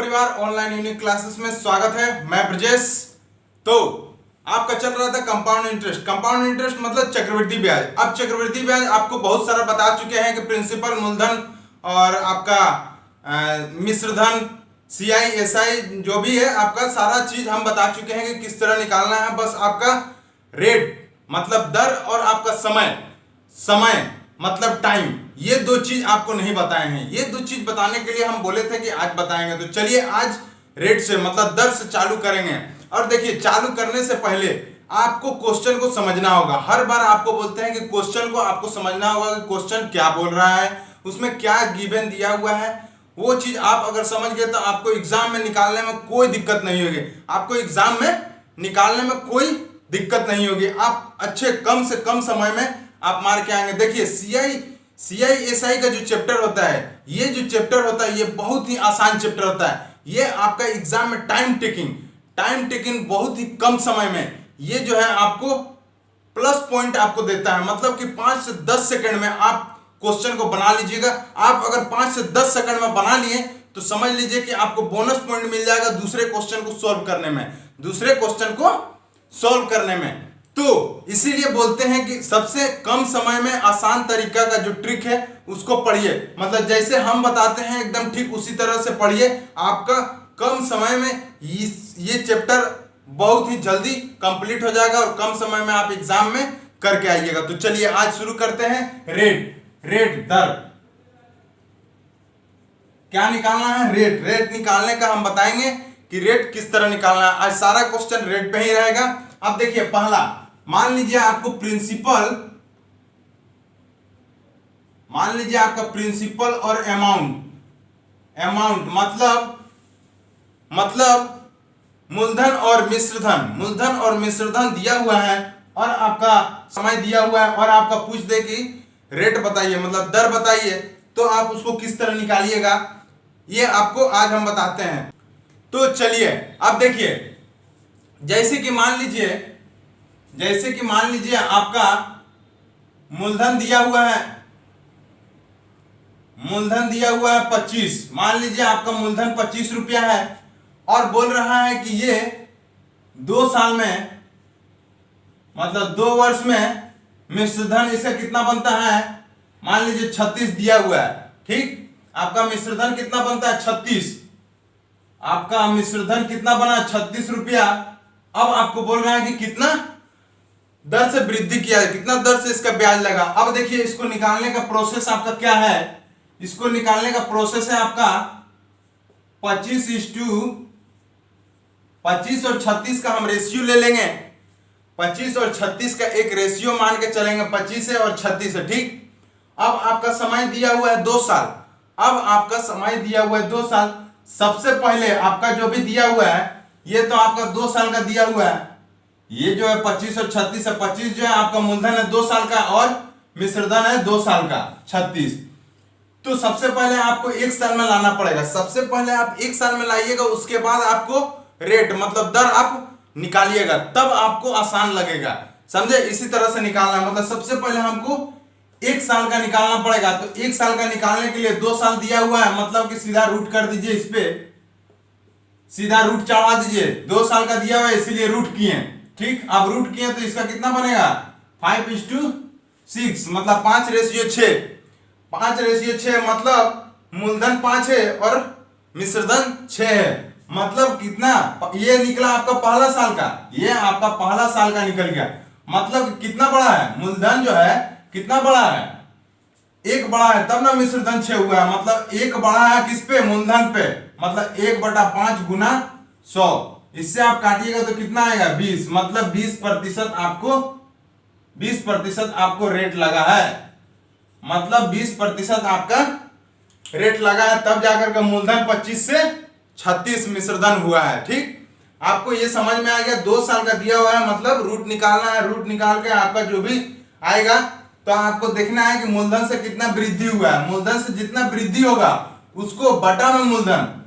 परिवार online unique classes में स्वागत है। मैं ब्रजेश। तो आपका चल रहा था कंपाउंड इंटरेस्ट। कंपाउंड इंटरेस्ट मतलब चक्रवृद्धि ब्याज। अब चक्रवृद्धि ब्याज आपको बहुत सारा बता चुके हैं कि प्रिंसिपल, मूलधन और आपका मिश्र धन, सीआई, एसआई जो भी है आपका सारा चीज हम बता चुके हैं कि किस तरह निकालना है। बस आपका रेट मतलब दर और आपका समय मतलब टाइम, ये दो चीज आपको नहीं बताए हैं। ये दो चीज बताने के लिए हम बोले थे कि आज बताएंगे। तो चलिए आज रेट से मतलब दर से चालू करेंगे। और देखिए, चालू करने से पहले आपको क्वेश्चन को समझना होगा। हर बार आपको बोलते हैं कि क्वेश्चन को आपको समझना होगा कि क्वेश्चन क्या बोल रहा है, उसमें क्या गिवन दिया हुआ है। वो चीज आप अगर समझ गए तो आपको एग्जाम में निकालने में कोई दिक्कत नहीं होगी। आपको एग्जाम में निकालने में कोई दिक्कत नहीं होगी। आप अच्छे कम से कम समय में आप मार के आएंगे। देखिए, सीआई एसआई का जो चैप्टर होता है, ये जो चैप्टर होता है ये बहुत ही आसान चैप्टर होता है। ये आपका एग्जाम में टाइम टेकिंग बहुत ही कम समय में ये जो है आपको प्लस पॉइंट आपको देता है। मतलब कि 5 से 10 सेकंड में आप क्वेश्चन को बना लीजिएगा। आप अगर 5 से 10 सेकंड में बना लिए तो समझ लीजिए कि आपको बोनस पॉइंट मिल जाएगा दूसरे क्वेश्चन को सॉल्व करने में। तो इसीलिए बोलते हैं कि सबसे कम समय में आसान तरीका का जो ट्रिक है उसको पढ़िए। मतलब जैसे हम बताते हैं एकदम ठीक उसी तरह से पढ़िए। आपका कम समय में ये चैप्टर बहुत ही जल्दी कंप्लीट हो जाएगा और कम समय में आप एग्जाम में करके आइएगा। तो चलिए आज शुरू करते हैं। रेट दर क्या निकालना है। रेट निकालने का हम बताएंगे कि रेट किस तरह निकालना है। आज सारा क्वेश्चन रेट पे ही रहेगा। अब देखिए, पहला मान लीजिए आपको प्रिंसिपल और अमाउंट मतलब मूलधन और मिश्र धन दिया हुआ है और आपका समय दिया हुआ है और आपका पूछ दे कि रेट बताइए मतलब दर बताइए, तो आप उसको किस तरह निकालिएगा ये आपको आज हम बताते हैं। तो चलिए अब देखिए, जैसे कि मान लीजिए आपका मूलधन दिया हुआ है 25। मान लीजिए आपका मूलधन 25 रुपया है और बोल रहा है कि ये 2 साल में मतलब 2 वर्ष में मिश्र धन इसका कितना बनता है। मान लीजिए 36 दिया हुआ है। ठीक, आपका मिश्र धन कितना बनता है 36। आपका मिश्र धन कितना बना 36 रुपया। अब आपको बोल रहा है कि कितना दर से वृद्धि किया है, कितना दर से इसका ब्याज लगा। अब देखिए, इसको निकालने का प्रोसेस आपका क्या है। इसको निकालने का प्रोसेस है आपका 25 और 36 का हम रेशियो ले लेंगे। 25 और 36 का एक रेशियो मान के चलेंगे। 25 है और 36 है। ठीक, अब आपका समय दिया हुआ है 2 साल। सबसे पहले आपका जो भी दिया हुआ है ये तो आपका 2 साल का दिया हुआ है। ये जो है 25 और 36 है। 25 जो है आपका मूलधन है 2 साल का और मिश्रधन है 2 साल का 36। तो सबसे पहले आपको 1 साल में लाना पड़ेगा। सबसे पहले आप 1 साल में लाइएगा, उसके बाद आपको रेट मतलब दर आप निकालिएगा, तब आपको आसान लगेगा। समझे, इसी तरह से निकालना है। मतलब सबसे पहले हमको 1 साल का निकालना पड़ेगा। तो 1 साल का निकालने के लिए 2 साल दिया हुआ है, मतलब कि सीधा रूट कर दीजिए, इस पे सीधा रूट चढ़ा दीजिए। 2 साल का दिया हुआ है इसीलिए रूट किए। ठीक, अब रूट किए तो इसका कितना बनेगा 5:6 मतलब 5:6। 5:6 मतलब मूलधन 5 है और मिश्रधन 6 है। मतलब कितना, ये निकला आपका पहला साल का, ये आपका पहला साल का निकल गया। मतलब कितना बड़ा है मूलधन जो है, कितना बड़ा है 1 बड़ा है, तब ना मिश्रधन 6 हुआ है। मतलब 1 बड़ा है किस पे, मूलधन पे। मतलब 1/5 गुना 100। इससे आप काटिएगा तो कितना आएगा 20। मतलब 20% आपको रेट लगा है। मतलब 20% आपका रेट लगा है, तब जाकर के मूलधन 25 से 36 मिश्रधन हुआ है। ठीक, आपको ये समझ में आ गया। 2 साल का दिया हुआ है, मतलब रूट निकालना है। रूट निकाल के आपका जो भी आएगा तो आपको देखना है कि मूलधन से कितना वृद्धि हुआ है। मूलधन से जितना वृद्धि होगा उसको बटा में मूलधन।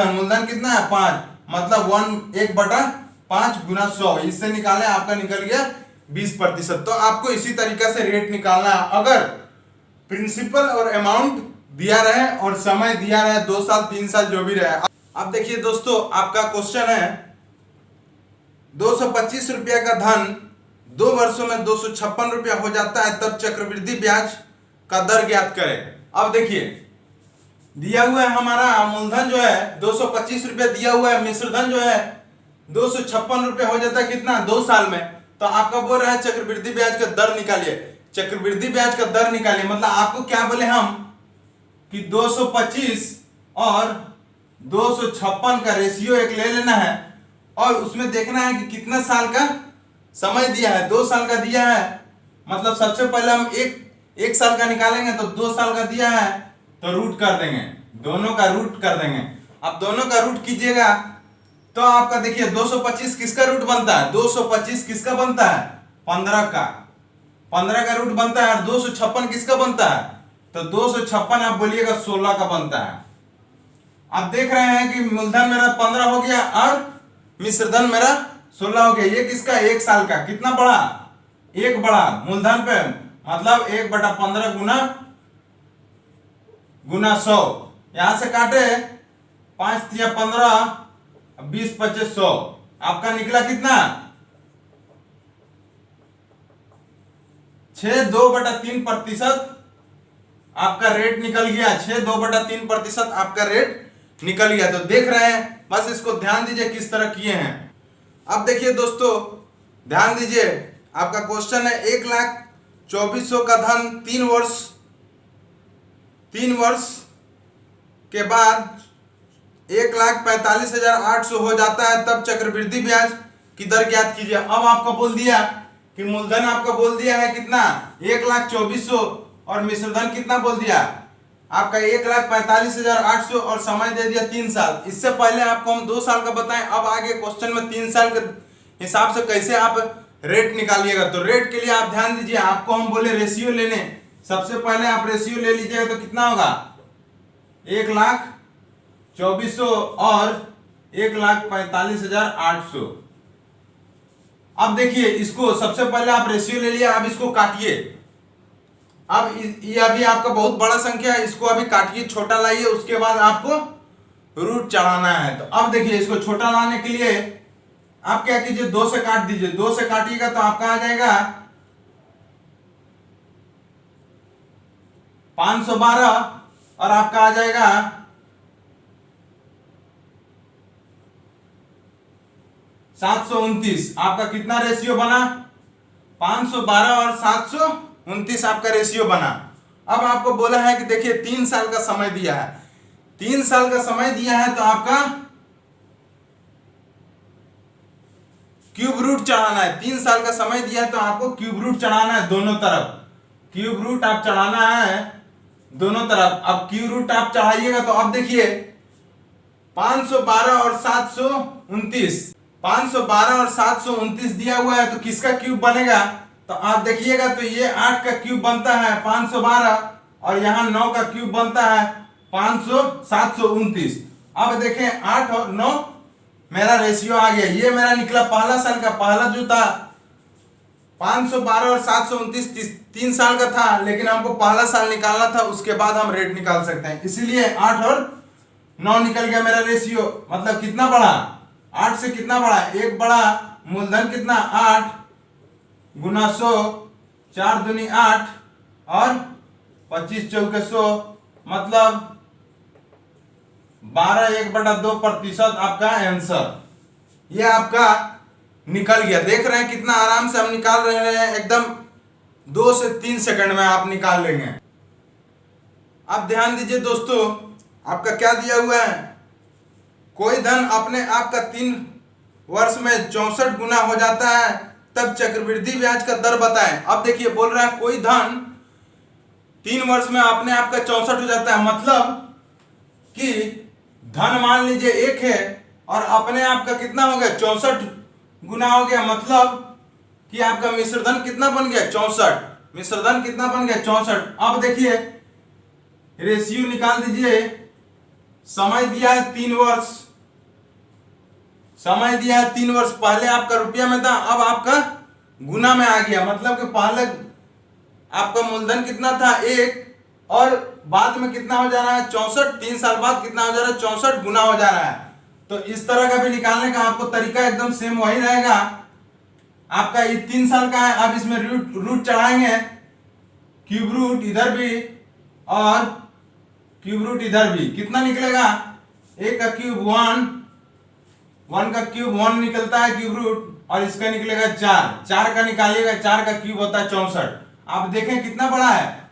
मूलधन कितना है 5, मतलब 1/5 गुना 100। इससे निकाले, आपका निकल गया 20%। तो आपको इसी तरीके से रेट निकालना है। अगर प्रिंसिपल और अमाउंट दिया रहे और समय दिया रहे 2 साल 3 साल जो भी रहे। अब देखिए दोस्तों, आपका क्वेश्चन है 225 रुपया का धन 2 वर्षों में 256 रुपया हो जाता है, तब चक्रवृद्धि ब्याज का दर ज्ञात करें। अब देखिए दिया हुआ है हमारा मूलधन जो है 225 रुपया दिया हुआ है, मिश्र धन जो है 256 रुपया हो जाता है कितना 2 साल में। तो आपका बोल रहा है चक्रवृद्धि ब्याज का दर निकालिए। चक्रवृद्धि ब्याज का दर निकालिए मतलब आपको क्या बोले हम कि 225 और 256 का रेशियो एक ले लेना है और उसमें देखना है कि कितना साल का समय दिया है। 2 साल का दिया है, मतलब सबसे पहले हम एक साल का निकालेंगे तो 2 साल का दिया है तो रूट कर देंगे, दोनों का रूट कर देंगे। अब दोनों का रूट कीजिएगा तो आपका देखिए 225 किसका रूट बनता है, 225 किसका बनता है 15 का, 15 का रूट बनता है। और 256 किसका बनता है, तो 256 आप बोलिएगा 16 का बनता है। आप देख रहे हैं कि मूलधन मेरा 15 हो गया और मिश्रधन मेरा 16 हो गया। ये किसका 1 साल का, कितना बढ़ा 1 बढ़ा मूलधन पे, मतलब 1/15 गुना 100। यहां से काटे 5 तिया 15, 20 25 100, आपका निकला कितना 6.2/3% आपका रेट निकल गया। 6.2/3% आपका रेट निकल गया। तो देख रहे हैं, बस इसको ध्यान दीजिए किस तरह किए हैं। अब देखिए दोस्तों ध्यान दीजिए, आपका क्वेश्चन है 1,24,000 का धन 3 वर्ष के बाद 1,45,800 हो जाता है, तब चक्रवृद्धि ब्याज की दर ज्ञात कीजिए। अब आपको बोल दिया कि मूलधन आपका बोल दिया है कितना 1,24,000 और मिश्रधन कितना बोल दिया आपका 1,45,800 और समय दे दिया 3 साल। इससे पहले आपको हम 2 साल का बताएं, अब आगे क्वेश्चन में 3 साल के हिसाब से कैसे आप रेट निकालिएगा। तो रेट के लिए आप ध्यान दीजिए, आपको हम बोले रेशियो लेने। सबसे पहले आप रेशियो ले लीजिएगा तो कितना होगा 1,24,000 और 1,45,800। अब देखिए इसको सबसे पहले आप रेशियो ले लिया, अब इसको काटिए। अब ये अभी आपका बहुत बड़ा संख्या है, इसको अभी काटिए, छोटा लाइए, उसके बाद आपको रूट चढ़ाना है। तो अब देखिए इसको छोटा लाने के लिए आप क्या कीजिए 2 से काट दीजिए। 2 से काटिएगा तो आपका आ जाएगा 512 और आपका आ जाएगा 729। आपका कितना रेशियो बना 512 और 729 आपका रेशियो बना। अब आपको बोला है कि देखिए 3 साल का समय दिया है, 3 साल का समय दिया है तो आपका क्यूब रूट चढ़ाना है। 3 साल का समय दिया है तो आपको क्यूब रूट चढ़ाना है दोनों तरफ, क्यूब रूट आप चढ़ाना है दोनों तरफ। अब क्यूब रूट आप चढ़ाइएगा तो अब देखिए 512 और 729, 512 और 729 दिया हुआ है तो किसका क्यूब बनेगा, तो आप देखिएगा तो ये 8 का क्यूब बनता है 512 और यहाँ 9 का क्यूब बनता है 729। अब देखें 8 और 9 मेरा रेशियो आ गया। ये मेरा निकला पहला साल का, पहला जो था 512 और 729 3 साल का था, लेकिन हमको पहला साल निकालना था, उसके बाद हम रेट निकाल सकते हैं। इसलिए 8 और 9 निकल गया मेरा रेशियो। मतलब कितना बढ़ा 8 से कितना बढ़ा 1 बढ़ा, मूलधन कितना 8 गुना 100, 4 दूनी 8 और 25 चौके 100, मतलब 12 1/2% आपका आंसर ये आपका निकल गया। देख रहे हैं कितना आराम से हम निकाल रहे हैं, एकदम 2 से 3 सेकंड में आप निकाल लेंगे। अब ध्यान दीजिए दोस्तों, आपका क्या दिया हुआ है, कोई धन अपने आप का 3 वर्ष में 64 गुना हो जाता है, तब चक्रवृद्धि ब्याज का दर बताएं। अब देखिए बोल रहा है कोई धन 3 वर्ष में अपने आप का 64 हो जाता है, मतलब कि धन मान लीजिए 1 है और अपने आप का कितना हो गया 64 गुना हो गया, मतलब कि आपका मिश्रधन कितना बन गया 64, मिश्रधन कितना बन गया 64। अब देखिए रेशियो निकाल दीजिए, समय दिया है 3 वर्ष, समय दिया है 3 वर्ष, पहले आपका रुपया में था, अब आपका गुना में आ गया, मतलब कि पहले आपका मूलधन कितना था 1 और बाद में कितना हो जा रहा है 64, 3 साल बाद कितना हो जा रहा है 64 गुना हो जा रहा है। तो इस तरह का भी निकालने का आपको तरीका एकदम सेम वही रहेगा। आपका ये 3 साल का है, अब इसमें रूट चढ़ाएंगे, क्यूब रूट इधर भी और क्यूब रूट इधर भी, कितना निकलेगा 1 का क्यूब 1, 1 का क्यूब 1 निकलता है क्यूब रूट, और इसका निकलेगा 4, 4 का निकालिएगा, 4 का क्यूब होता है 64। आप देखें कितना बड़ा है,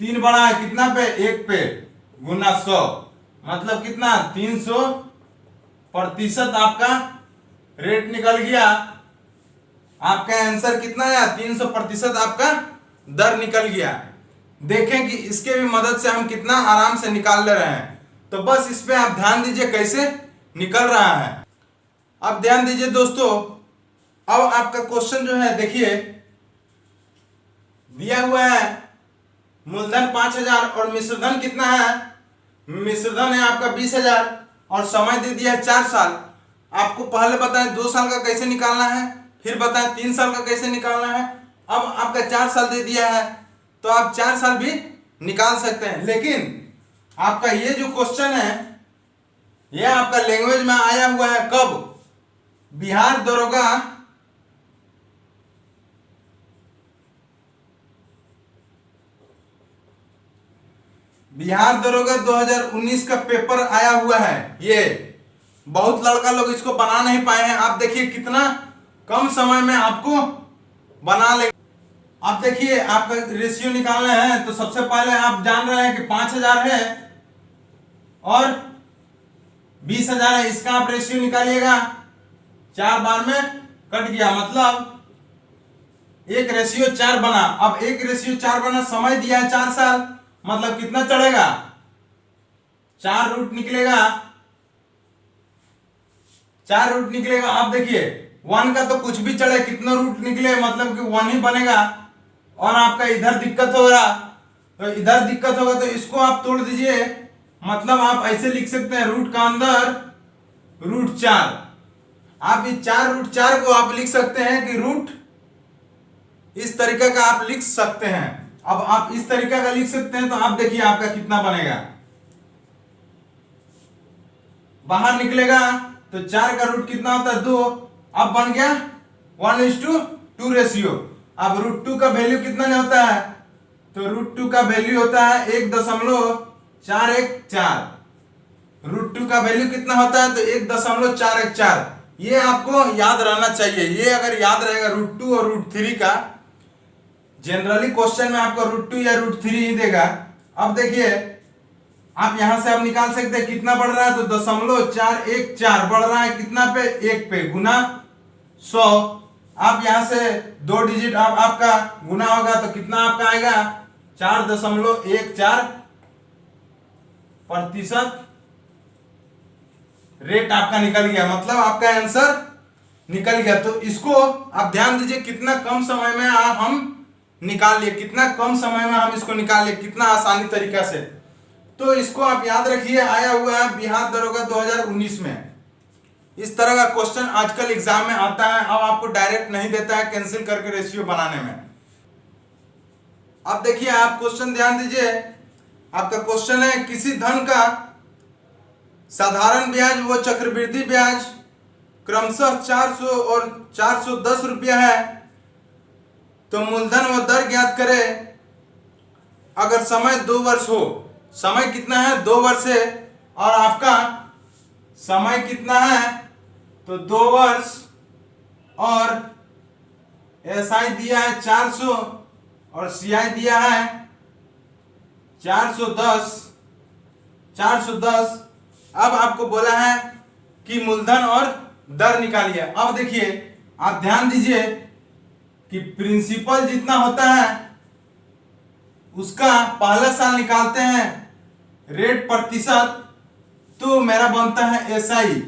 3 बड़ा है, कितना पे 1 पे गुना 100, मतलब कितना 300% आपका रेट निकल गया। आपका आंसर कितना आया 300% आपका दर निकल गया। देखें कि इसके भी मदद से हम कितना आराम से निकाल ले रहे हैं। तो बस इस पे आप ध्यान दीजिए कैसे निकल रहा है। अब ध्यान दीजिए दोस्तों, अब आपका क्वेश्चन जो है देखिए दिया हुआ है मूलधन 5000 और मिश्रधन कितना है, मिश्रधन है आपका 20000 और समय दे दिया है 4 साल। आपको पहले बताएं 2 साल का कैसे निकालना है, फिर बताएं 3 साल का कैसे निकालना है। अब आपका 4 साल दे दिया है तो आप 4 साल भी निकाल सकते हैं। लेकिन आपका ये जो क्वेश्चन है यह आपका लैंग्वेज में आया हुआ है कब, बिहार दरोगा बिहार दरोगा 2019 का पेपर आया हुआ है। ये बहुत लड़का लोग इसको बना नहीं पाए हैं। आप देखिए कितना कम समय में आपको बना ले। आप देखिए आपका रेशियो निकालना है तो सबसे पहले आप जान रहे हैं कि 5000 है और 20000 है, इसका आप रेशियो निकालिएगा, 4 बार में कट गया, मतलब 1:4 बना। अब 1:4 बना, समय दिया है 4 साल, मतलब कितना चढ़ेगा 4 रूट निकलेगा, 4 रूट निकलेगा। अब देखिए 1 का तो कुछ भी चढ़े, कितना रूट निकले मतलब कि 1 ही बनेगा। और आपका इधर दिक्कत होगा तो इधर दिक्कत होगा तो इसको आप तोड़ दीजिए, मतलब आप ऐसे लिख सकते हैं रूट का अंदर √4। आप इस 4√4 को आप लिख सकते हैं कि रूट इस तरीके का आप लिख सकते हैं। अब आप इस तरीके का लिख सकते हैं तो आप देखिए आपका कितना बनेगा, बाहर निकलेगा तो 4 का रूट कितना होता है 2, अब बन गया 1:2 रेशियो। अब √2 का वैल्यू कितना नहीं होता है, तो √2 का वैल्यू होता है 1.414। √2 का वैल्यू कितना होता है तो 1.414। ये आपको याद रहना चाहिए। ये अगर याद रहेगा √2 और √3 का, जनरली क्वेश्चन में आपको √2 या √3 ही देगा। अब देखिए आप यहां से आप निकाल सकते हैं कितना बढ़ रहा है तो 0.414 बढ़ रहा है, कितना पे 1 पे गुना 100। आप यहां से 2 डिजिट आपका गुना होगा तो कितना आपका आएगा 4.14% रेट आपका निकल गया, मतलब आपका आंसर निकल गया। तो इसको आप ध्यान दीजिए कितना कम समय में हम निकाल लिए, कितना कम समय में हम इसको निकाल लिए, कितना आसानी तरीका से। तो इसको आप याद रखिए, आया हुआ है बिहार दरोगा 2019 में। इस तरह का क्वेश्चन आजकल एग्जाम में आता है। अब आपको डायरेक्ट नहीं देता है कैंसिल करके रेशियो बनाने में। अब देखिए आप क्वेश्चन ध्यान दीजिए, आपका क्वेश्चन है किसी धन का साधारण ब्याज व चक्रवृद्धि ब्याज क्रमशः 400 और 410 रुपया है, तो मूलधन व दर ज्ञात करें। अगर समय 2 वर्ष हो, समय कितना है 2 वर्ष है और आपका समय कितना है तो 2 वर्ष, और SI दिया है 400 और CI दिया है 410। अब आपको बोला है कि मूलधन और दर निकालिए। अब देखिए आप ध्यान दीजिए कि प्रिंसिपल जितना होता है उसका पहला साल निकालते हैं रेट प्रतिशत, तो मेरा बनता है SI।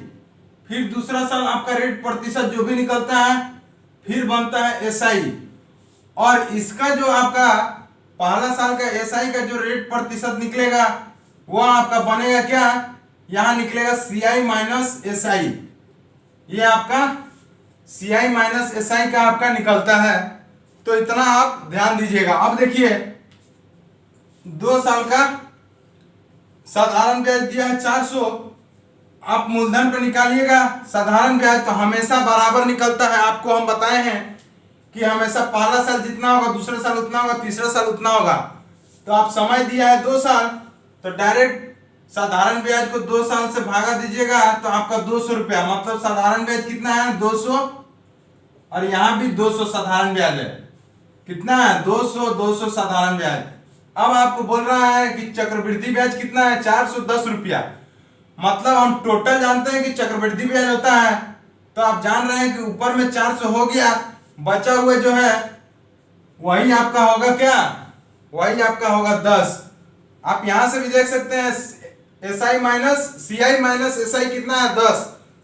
फिर दूसरा साल आपका रेट प्रतिशत जो भी निकलता है फिर बनता है SI। और इसका जो आपका पहला साल का SI का जो रेट प्रतिशत निकलेगा वो आपका बनेगा क्या, यहां निकलेगा CI माइनस SI। ये आपका CI माइनस SI का आपका निकलता है। तो इतना आप ध्यान दीजिएगा। अब देखिए 2 साल का साधारण ब्याज दिया है 400। आप मूलधन पे निकालिएगा साधारण ब्याज तो हमेशा बराबर निकलता है। आपको हम बताए हैं कि हमेशा पहला साल जितना होगा दूसरा साल उतना होगा, तीसरा साल उतना होगा। तो आप समय दिया है 2 साल, तो डायरेक्ट साधारण ब्याज को 2 साल से भागा दीजिएगा तो आपका 200 रुपया, मतलब साधारण ब्याज कितना है 200, और यहाँ भी 200 साधारण ब्याज है। कितना है 200 साधारण ब्याज। अब आपको बोल रहा है कि चक्रवृद्धि ब्याज कितना है 410 रुपया। मतलब हम टोटल जानते हैं कि चक्रवृद्धि ब्याज होता है, तो आप जान रहे हैं कि ऊपर में 400 हो गया, बचा हुआ जो है वही आपका होगा क्या, वही आपका होगा 10। आप यहां से भी देख सकते हैं SI minus CI minus SI कितना है 10,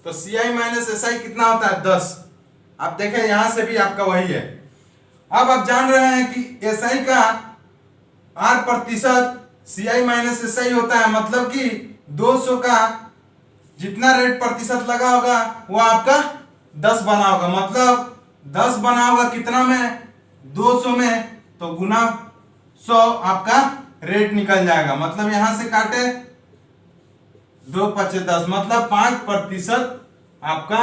तो CI माइनस SI कितना होता है 10। आप देखें यहां से भी आपका वही है। अब आप जान रहे हैं कि SI का R% CI माइनस SI होता है, मतलब कि 200 का जितना रेट प्रतिशत लगा होगा वो आपका 10 बना होगा। मतलब 10 बना होगा कितना में 200 में, तो गुना 100 आपका रेट निकल जाएगा। मतलब यहां से काटे 2 × 10 मतलब 5% आपका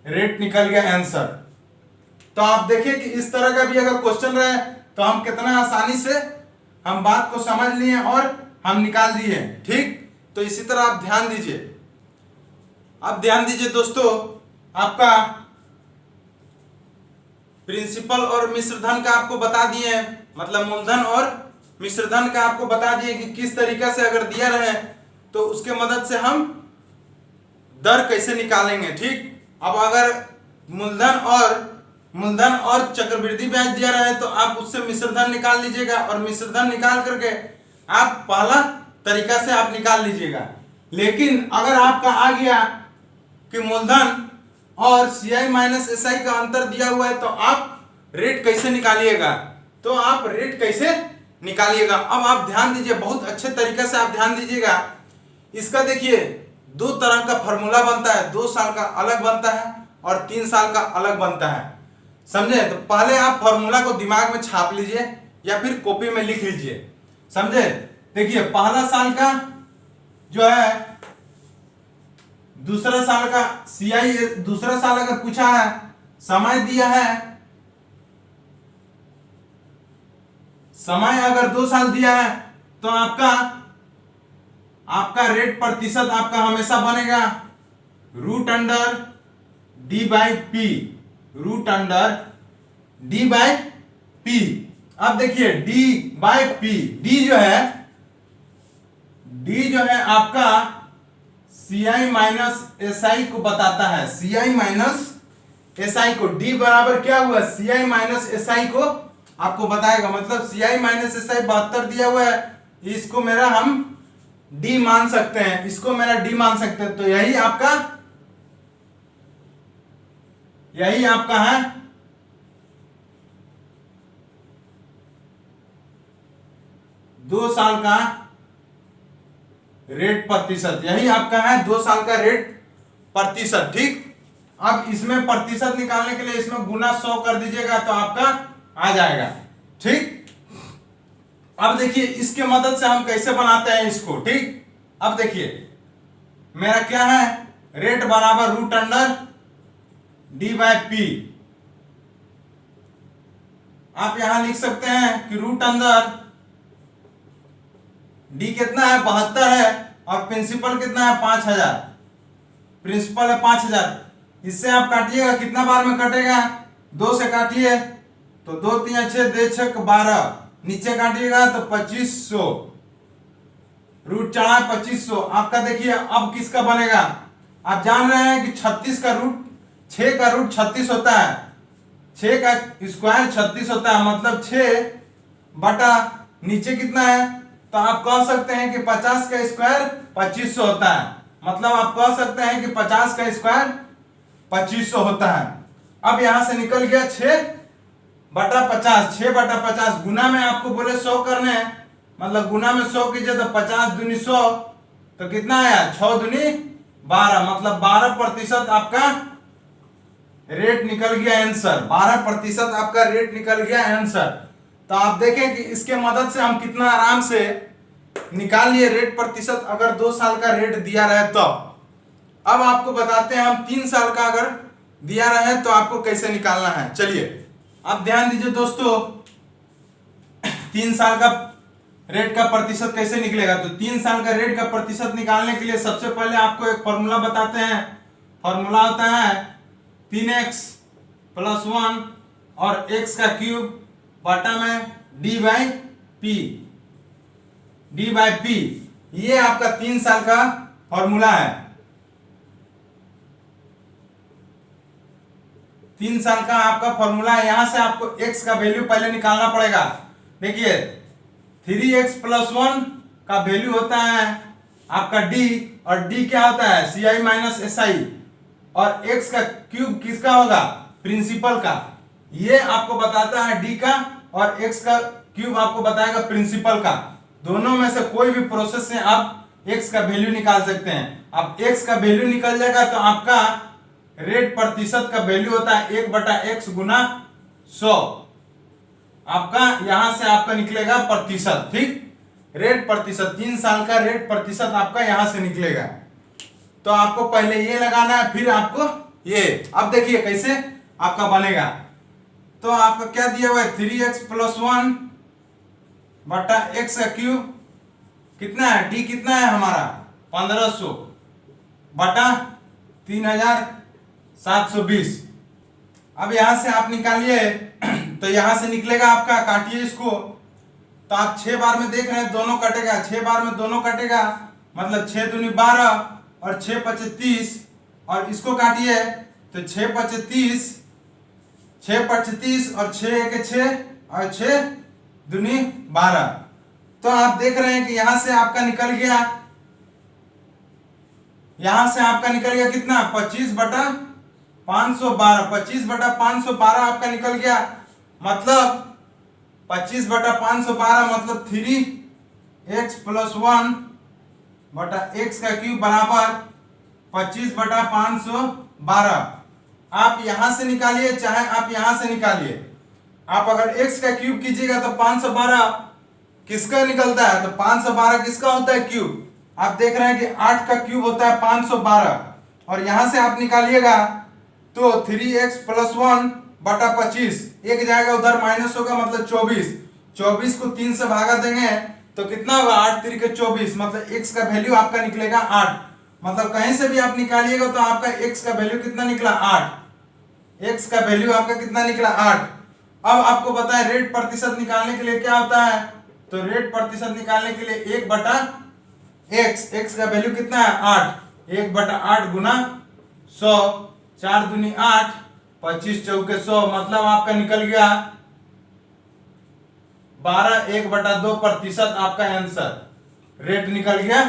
रेट निकल गया आंसर। तो आप देखिए कि इस तरह का भी अगर क्वेश्चन रहे तो हम कितना आसानी से हम बात को समझ लिए और हम निकाल दिए। ठीक, तो इसी तरह आप ध्यान दीजिए। अब ध्यान दीजिए दोस्तों, आपका प्रिंसिपल और मिश्रधन का आपको बता दिए, मतलब मूलधन और मिश्रधन का आपको बता दिए कि किस तरीके से अगर दिया रहे तो उसके मदद से हम दर कैसे निकालेंगे। ठीक, अब अगर मूलधन और चक्रवृद्धि ब्याज दिया रहे तो आप उससे मिश्रधन निकाल लीजिएगा, और मिश्रधन निकाल करके आप पहला तरीका से आप निकाल लीजिएगा। लेकिन अगर आपका आ गया कि मूलधन और CI माइनस SI का अंतर दिया हुआ है तो आप रेट कैसे निकालिएगा, तो आप रेट कैसे निकालिएगा। अब आप ध्यान दीजिए, बहुत अच्छे तरीके से आप ध्यान दीजिएगा। इसका देखिए 2 तरह का फॉर्मूला बनता है, 2 साल का अलग बनता है और 3 साल का अलग बनता है, समझे। तो पहले आप फॉर्मूला को दिमाग में छाप लीजिए या फिर कॉपी में लिख लीजिए, समझे। देखिए पहला साल का जो है दूसरा साल का CI, दूसरा साल अगर पूछा है, समय दिया है, समय अगर 2 साल दिया है तो आपका रेट प्रतिशत आपका हमेशा बनेगा √D/P, √D/P। अब देखिए D/P, D जो है आपका CI माइनस SI को बताता है। CI माइनस SI को D बराबर क्या हुआ, CI माइनस SI को आपको बताएगा। मतलब CI माइनस SI 72 दिया हुआ है, इसको मेरा हम D मान सकते हैं, इसको मेरा D मान सकते हैं। तो यही आपका है 2 साल का रेट प्रतिशत, यही आपका है 2 साल का रेट प्रतिशत। ठीक, अब इसमें प्रतिशत निकालने के लिए इसमें गुना 100 कर दीजिएगा तो आपका आ जाएगा। ठीक, अब देखिए इसके मदद से हम कैसे बनाते हैं इसको। ठीक, अब देखिए मेरा क्या है, रेट बराबर √D/P। आप यहां लिख सकते हैं कि √D कितना है 72 है, और प्रिंसिपल कितना है 5000, प्रिंसिपल है 5000। इससे आप काटिएगा, कितना बार में कटेगा, 2 से काटिए तो 2 × 3 = 6, 2 × 6 = 12, नीचे काटिएगा तो 2500, रूट चढ़ा 2500। आपका देखिए अब किसका बनेगा, आप जान रहे हैं कि 36 का रूट 6 का रूट 36 होता है, 6 का स्क्वायर 36 होता है, मतलब 6 बटा नीचे कितना है, तो आप कह सकते हैं कि 50 का स्क्वायर 2500 होता है। मतलब आप कह सकते हैं कि 50 का स्क्वायर 2500 होता है। अब यहां से निकल गया 6/50, 6/50 गुना में आपको बोले 100 करने हैं, मतलब गुना में 100 कीजिए तो 50 दूनी 100, तो कितना आया 6 दूनी 12, मतलब 12% आपका रेट निकल गया आंसर, 12% आपका रेट निकल गया आंसर। तो आप देखें कि इसके मदद से हम कितना आराम से निकाल लिए रेट प्रतिशत, अगर 2 साल का रेट दिया रहे तो। अब आपको बताते हैं हम 3 साल का अगर दिया रहे तो आपको कैसे निकालना है। चलिए अब ध्यान दीजिए दोस्तों, 3 साल का रेट का प्रतिशत कैसे निकलेगा। तो 3 साल का रेट का प्रतिशत निकालने के लिए सबसे पहले आपको एक फॉर्मूला बताते हैं। फॉर्मूला होता है 3x + 1 और x का क्यूब बटा में d बाई p। ये आपका 3 साल का फॉर्मूला है। 3 साल का आपका फॉर्मूला है। यहां से आपको x का वैल्यू पहले निकालना पड़ेगा। देखिए 3x + 1 का वैल्यू होता है आपका d, और d क्या होता है ci - si, और x का क्यूब किसका होगा, प्रिंसिपल का। ये आपको बताता है d का, और x का क्यूब आपको बताएगा प्रिंसिपल का। दोनों में से कोई भी प्रोसेस से आप x का वैल्यू निकाल सकते हैं। अब x का वैल्यू निकल जाएगा तो आपका रेट प्रतिशत का वैल्यू होता है 1/x गुना 100। आपका यहां से आपका निकलेगा प्रतिशत। ठीक, रेट प्रतिशत 3 साल का रेट प्रतिशत आपका यहां से निकलेगा। तो आपको पहले ये लगाना है, फिर आपको ये। अब देखिए कैसे आपका बनेगा। तो आपका क्या दिया हुआ है 3x + 1 बटा x का क्यूब कितना है, d कितना है हमारा 1500 बटा 3720। अब यहां से आप निकालिए तो यहां से निकलेगा आपका, काटिए इसको। तो आप 6 बार में देख रहे हैं दोनों कटेगा, 6 बार में दोनों कटेगा, मतलब 6 दूनी 12 और 6 5 30, और इसको काटिए तो 6 5 30, 6 5 30 और 6 1 6 और 6 दूनी 12। तो आप देख रहे हैं कि यहां से आपका निकल गया, यहां से आपका निकल गया कितना 25/512। 25/512 आपका निकल गया, मतलब 25/512 मतलब 3x + 1 बटा x का क्यूब बराबर 25/512। आप यहां से निकालिए चाहे आप यहां से निकालिए। आप अगर x का क्यूब कीजिएगा तो 512 किसका निकलता है, तो 512 किसका होता है क्यूब। आप देख रहे हैं कि 8 का क्यूब होता है 512, और यहां से आप निकालिएगा तो 3x + 1 बटा 25, एक जाएगा उधर माइनस होगा मतलब 24। 24 को 3 से भागा देंगे तो कितना होगा 8 3 के 24, मतलब x का वैल्यू आपका निकलेगा 8। मतलब कहीं से भी आप निकालिएगा तो आपका x का वैल्यू कितना निकला 8। x का वैल्यू आपका कितना निकला 8। अब आपको पता है रेट प्रतिशत निकालने के लिए क्या होता है, तो रेट प्रतिशत निकालने के लिए 1/x, x का वैल्यू कितना है 8, 1/8 गुना 100, 4 दूनी 8, 25 चौके 100, मतलब आपका निकल गया 12 1/2 प्रतिशत। आपका आंसर रेट निकल गया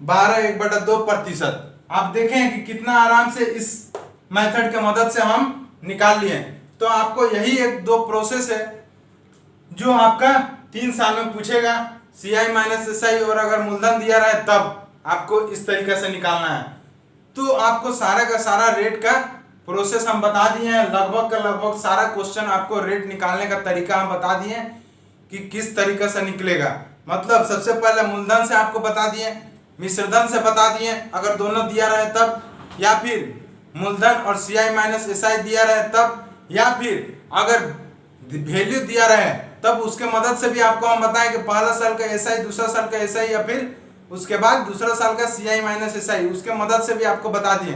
12 1/2 प्रतिशत। आप देखें कि कितना आराम से इस मेथड के मदद से हम निकाल लिए। तो आपको यही 1-2 प्रोसेस है जो आपका 3 साल में पूछेगा ci - si, और अगर मूलधन दिया रहे तब आपको इस तरीके से निकालना है। तो आपको सारा का सारा रेट का प्रोसेस हम बता दिए हैं, लगभग का लगभग सारा क्वेश्चन आपको रेट निकालने का तरीका हम बता दिए कि किस तरीके से निकलेगा। मतलब सबसे पहले मूलधन से आपको बता दिए, मिश्रधन से बता दिए अगर दोनों दिया रहे तब, या फिर मूलधन और ci - si दिया रहे तब, या फिर अगर वैल्यू दिया रहे तब उसके मदद से भी आपको हम बताएं कि पहला साल का SI, दूसरा साल का SI, या फिर उसके बाद दूसरा साल का ci - si, उसके मदद से भी आपको बता दिए।